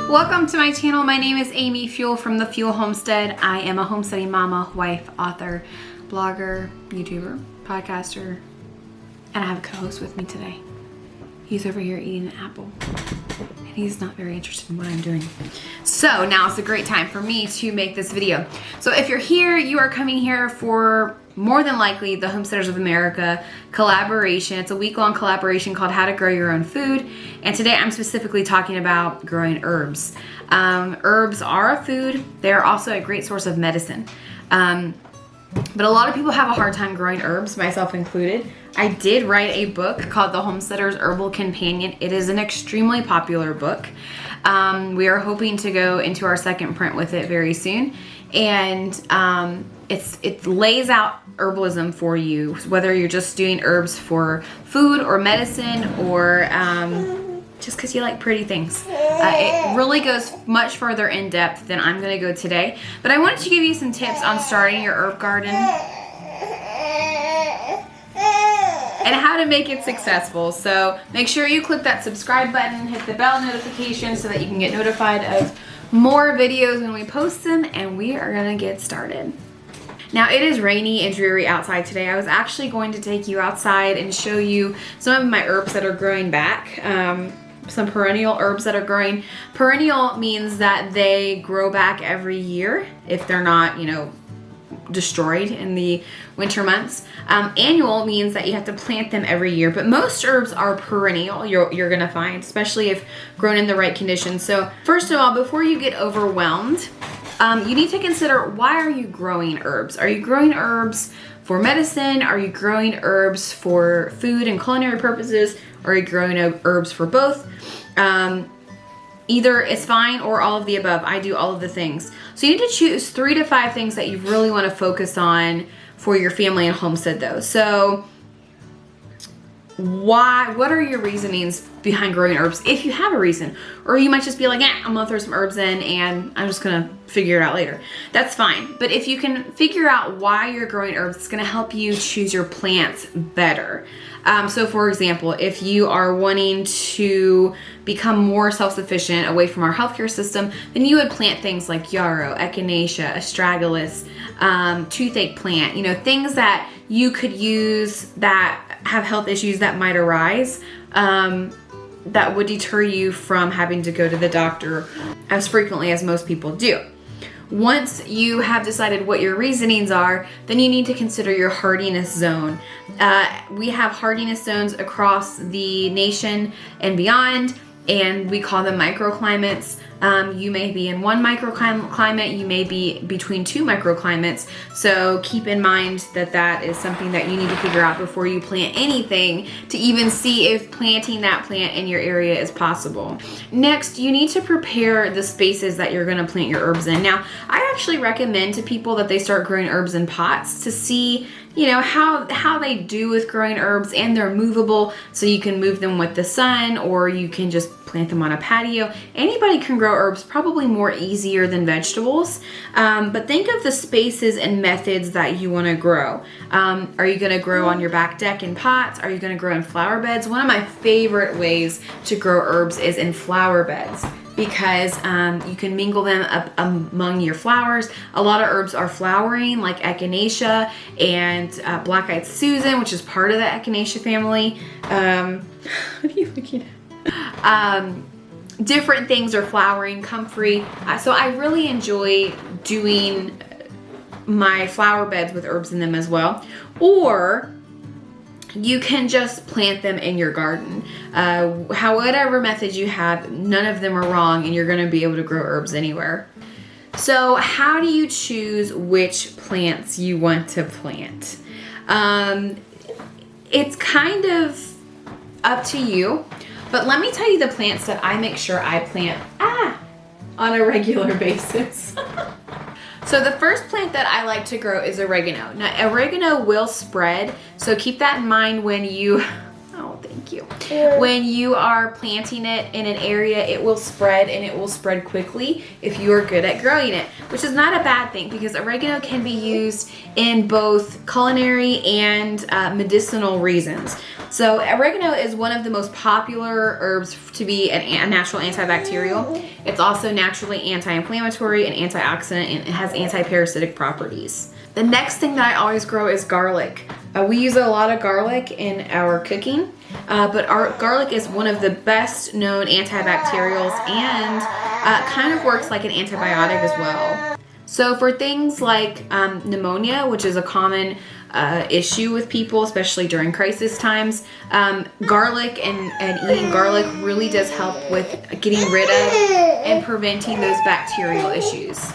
Welcome to my channel. My name is Amy Fewell from the Fewell Homestead. I am a homesteading mama, wife, author, blogger, YouTuber, podcaster, and I have a co-host with me today. He's over here eating an apple and he's not very interested in what I'm doing. So now it's a great time for me to make this video. So if you're here, you are coming here for more than likely the Homesteaders of America collaboration. It's a week-long collaboration called How to Grow Your Own Food. And today I'm specifically talking about growing herbs. Herbs are a food. They're also a great source of medicine. But a lot of people have a hard time growing herbs, myself included. I did write a book called The Homesteaders Herbal Companion. It is an extremely popular book. We are hoping to go into our second print with it very soon. And it lays out herbalism for you, whether you're just doing herbs for food or medicine or just because you like pretty things. It really goes much further in depth than I'm going to go today. But I wanted to give you some tips on starting your herb garden and how to make it successful. So make sure you click that subscribe button, hit the bell notification so that you can get notified of more videos when we post them, and we are going to get started. Now it is rainy and dreary outside today. I was actually going to take you outside and show you some of my herbs that are growing back. Some perennial herbs that are growing. Perennial means that they grow back every year if they're not, destroyed in the winter months. Annual means that you have to plant them every year, but most herbs are perennial, you're gonna find, especially if grown in the right conditions. So first of all, before you get overwhelmed, you need to consider, why are you growing herbs? Are you growing herbs for medicine? Are you growing herbs for food and culinary purposes? Or are you growing herbs for both? Either is fine or all of the above. I do all of the things. So you need to choose 3 to 5 things that you really want to focus on for your family and homestead though. So what are your reasonings behind growing herbs, if you have a reason? Or you might just be like, I'm gonna throw some herbs in and I'm just gonna figure it out later. That's fine. But if you can figure out why you're growing herbs, it's gonna help you choose your plants better. So for example, if you are wanting to become more self-sufficient away from our healthcare system, then you would plant things like yarrow, echinacea, astragalus, toothache plant, things that you could use that have health issues that might arise, that would deter you from having to go to the doctor as frequently as most people do. Once you have decided what your reasonings are, then you need to consider your hardiness zone. We have hardiness zones across the nation and beyond, and we call them microclimates. You may be in one microclimate, you may be between 2 microclimates. So keep in mind that that is something that you need to figure out before you plant anything, to even see if planting that plant in your area is possible. Next, you need to prepare the spaces that you're gonna plant your herbs in. Now, I actually recommend to people that they start growing herbs in pots to see how they do with growing herbs, and they're movable, so you can move them with the sun, or you can just plant them on a patio. Anybody can grow herbs, probably more easier than vegetables, but think of the spaces and methods that you want to grow. Are you going to grow on your back deck in pots? Are you going to grow in flower beds? One of my favorite ways to grow herbs is in flower beds, because you can mingle them up among your flowers. A lot of herbs are flowering, like echinacea and black-eyed Susan, which is part of the Echinacea family. What are you looking at? Different things are flowering, comfrey. So I really enjoy doing my flower beds with herbs in them as well. Or you can just plant them in your garden. Whatever method you have, none of them are wrong, and you're gonna be able to grow herbs anywhere. So how do you choose which plants you want to plant? It's kind of up to you, but let me tell you the plants that I make sure I plant on a regular basis. So the first plant that I like to grow is oregano. Now, oregano will spread, so keep that in mind when you, Thank you. When you are planting it in an area, it will spread, and it will spread quickly if you are good at growing it, which is not a bad thing because oregano can be used in both culinary and medicinal reasons. So oregano is one of the most popular herbs to be a natural antibacterial. It's also naturally anti-inflammatory and antioxidant, and it has anti-parasitic properties. The next thing that I always grow is garlic. We use a lot of garlic in our cooking, but our garlic is one of the best known antibacterials and kind of works like an antibiotic as well. So for things like pneumonia, which is a common issue with people, especially during crisis times, garlic and eating garlic really does help with getting rid of and preventing those bacterial issues.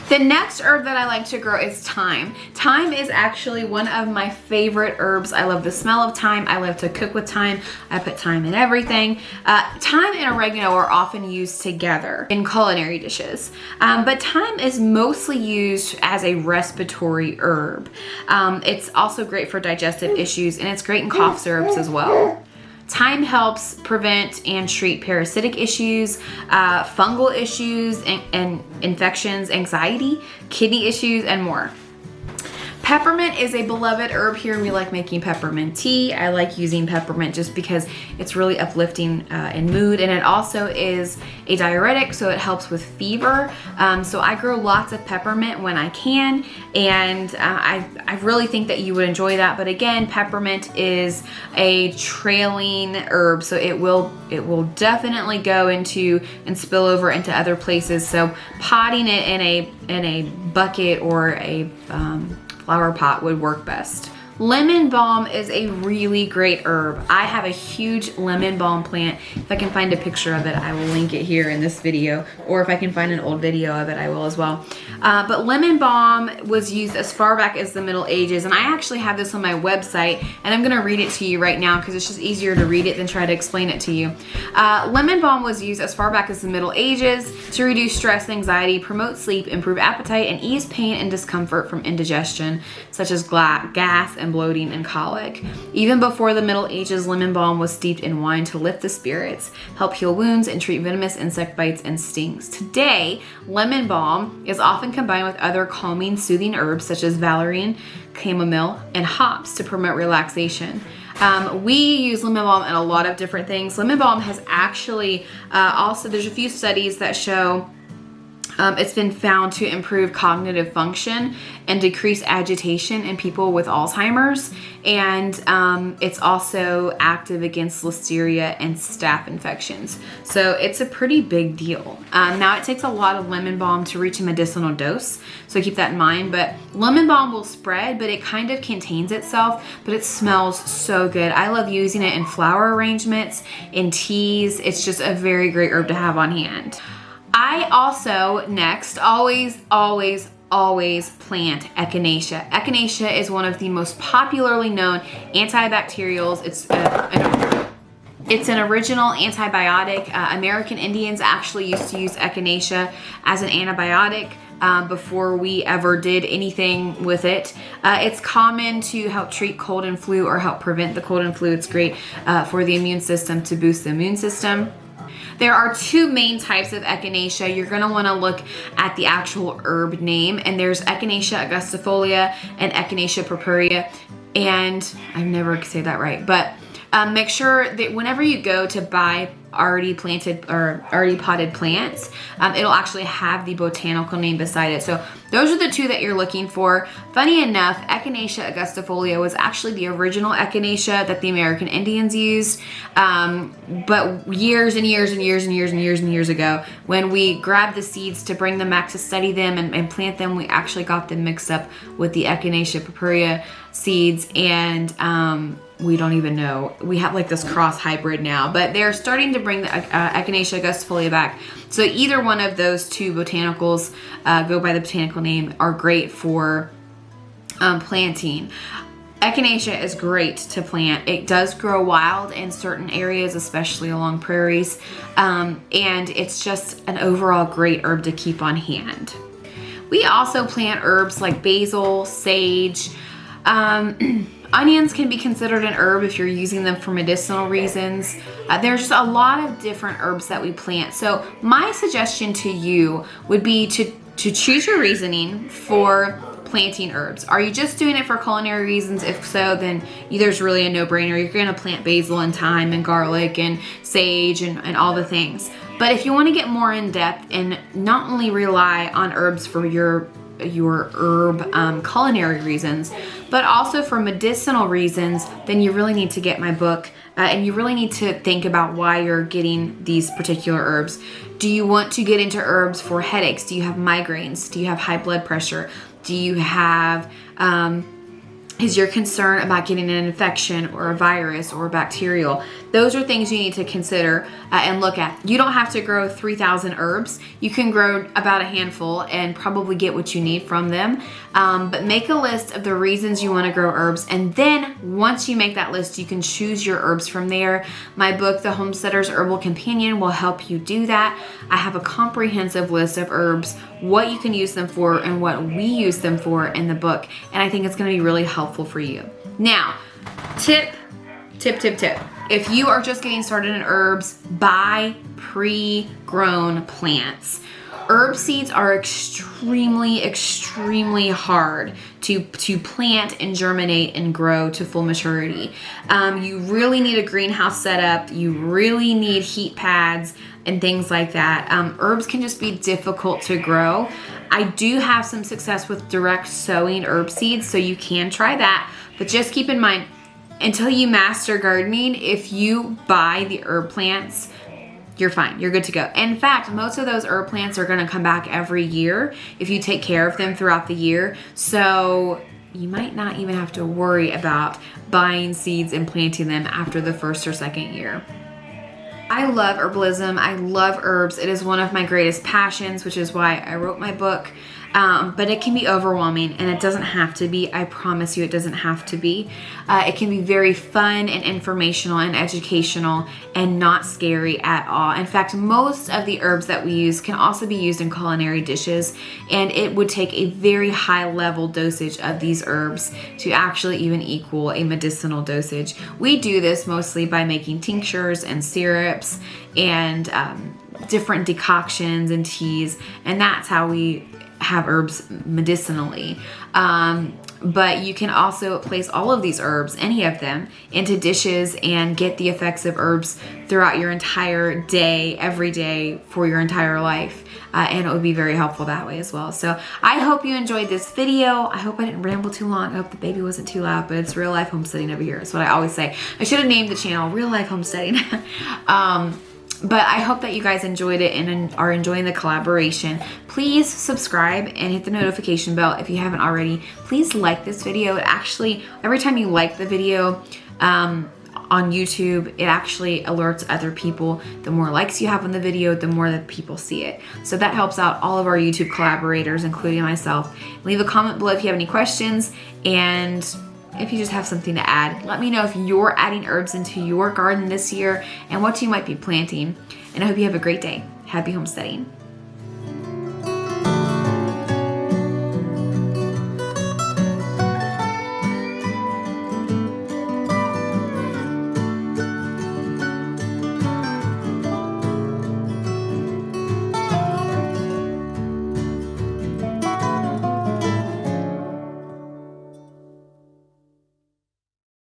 The next herb that I like to grow is thyme. Thyme is actually one of my favorite herbs. I love the smell of thyme. I love to cook with thyme. I put thyme in everything. Thyme and oregano are often used together in culinary dishes, but thyme is mostly used as a respiratory herb. It's also great for digestive issues, and it's great in cough syrups as well. Thyme helps prevent and treat parasitic issues, fungal issues, and infections, anxiety, kidney issues, and more. Peppermint is a beloved herb here. We like making peppermint tea. I like using peppermint just because it's really uplifting in mood, and it also is a diuretic, so it helps with fever. So I grow lots of peppermint when I can, and I really think that you would enjoy that. But again, peppermint is a trailing herb, so it will definitely go into and spill over into other places. So potting it in a bucket or a flower pot would work best. Lemon balm is a really great herb. I have a huge lemon balm plant. If I can find a picture of it, I will link it here in this video, or if I can find an old video of it, I will as well. But lemon balm was used as far back as the Middle Ages, and I actually have this on my website, and I'm gonna read it to you right now because it's just easier to read it than try to explain it to you. Lemon balm was used as far back as the Middle Ages to reduce stress, anxiety, promote sleep, improve appetite, and ease pain and discomfort from indigestion, such as gas and bloating and colic. Even before the Middle Ages, lemon balm was steeped in wine to lift the spirits, help heal wounds, and treat venomous insect bites and stings. Today, lemon balm is often combined with other calming, soothing herbs such as valerian, chamomile, and hops to promote relaxation. We use lemon balm in a lot of different things. Lemon balm has actually also, there's a few studies that show it's been found to improve cognitive function and decrease agitation in people with Alzheimer's, and it's also active against listeria and staph infections. So it's a pretty big deal. Now it takes a lot of lemon balm to reach a medicinal dose, so keep that in mind, but lemon balm will spread, but it kind of contains itself, but it smells so good. I love using it in flower arrangements, in teas. It's just a very great herb to have on hand. I also, next, always plant Echinacea. Echinacea is one of the most popularly known antibacterials. It's an original antibiotic. American Indians actually used to use Echinacea as an antibiotic before we ever did anything with it. It's common to help treat cold and flu or help prevent the cold and flu. It's great for the immune system, to boost the immune system. There are two main types of Echinacea. You're going to want to look at the actual herb name, and there's Echinacea angustifolia and Echinacea purpurea, and I never say that right, but make sure that whenever you go to buy already planted or already potted plants, it'll actually have the botanical name beside it. So those are the two that you're looking for. Funny enough, Echinacea angustifolia was actually the original Echinacea that the American Indians used, but years and years ago, when we grabbed the seeds to bring them back to study them and plant them, we actually got them mixed up with the Echinacea purpurea seeds, and we don't even know. We have like this cross hybrid now, but they're starting to bring the Echinacea angustifolia back. So either one of those two botanicals, go by the botanical name, are great for planting. Echinacea is great to plant. It does grow wild in certain areas, especially along prairies, and it's just an overall great herb to keep on hand. We also plant herbs like basil, sage, Onions can be considered an herb if you're using them for medicinal reasons. There's just a lot of different herbs that we plant. So my suggestion to you would be to choose your reasoning for planting herbs. Are you just doing it for culinary reasons? If so, then there's really a no-brainer. You're gonna plant basil and thyme and garlic and sage and all the things. But if you wanna get more in depth and not only rely on herbs for your herb culinary reasons, but also for medicinal reasons, then you really need to get my book and you really need to think about why you're getting these particular herbs. Do you want to get into herbs for headaches? Do you have migraines? Do you have high blood pressure? Do you have, is your concern about getting an infection or a virus or a bacterial? Those are things you need to consider and look at. You don't have to grow 3,000 herbs. You can grow about a handful and probably get what you need from them. But make a list of the reasons you want to grow herbs. And then once you make that list, you can choose your herbs from there. My book, The Homesteaders Herbal Companion, will help you do that. I have a comprehensive list of herbs, what you can use them for and what we use them for in the book. And I think it's going to be really helpful for you. Now, tip. If you are just getting started in herbs, buy pre-grown plants. Herb seeds are extremely hard to plant and germinate and grow to full maturity. You really need a greenhouse setup. You really need heat pads and things like that. Herbs can just be difficult to grow. I do have some success with direct sowing herb seeds, so you can try that. But just keep in mind, until you master gardening, if you buy the herb plants, you're fine. You're good to go. In fact, most of those herb plants are going to come back every year if you take care of them throughout the year. So you might not even have to worry about buying seeds and planting them after the first or second year. I love herbalism. I love herbs. It is one of my greatest passions, which is why I wrote my book. But it can be overwhelming, and it doesn't have to be. I promise you it doesn't have to be. It can be very fun and informational and educational and not scary at all. In fact, most of the herbs that we use can also be used in culinary dishes, and it would take a very high level dosage of these herbs to actually even equal a medicinal dosage. We do this mostly by making tinctures and syrups and different decoctions and teas, and that's how we have herbs medicinally. But you can also place all of these herbs, any of them, into dishes and get the effects of herbs throughout your entire day, every day, for your entire life. And it would be very helpful that way as well. So I hope you enjoyed this video. I hope I didn't ramble too long. I hope the baby wasn't too loud, but it's real life homesteading over here. That's what I always say. I should have named the channel Real Life Homesteading. But I hope that you guys enjoyed it and are enjoying the collaboration. Please subscribe and hit the notification bell if you haven't already. Please like this video. It actually, every time you like the video on YouTube, it actually alerts other people. The more likes you have on the video, the more that people see it. So that helps out all of our YouTube collaborators, including myself. Leave a comment below if you have any questions, and if you just have something to add. Let me know if you're adding herbs into your garden this year and what you might be planting. And I hope you have a great day. Happy homesteading.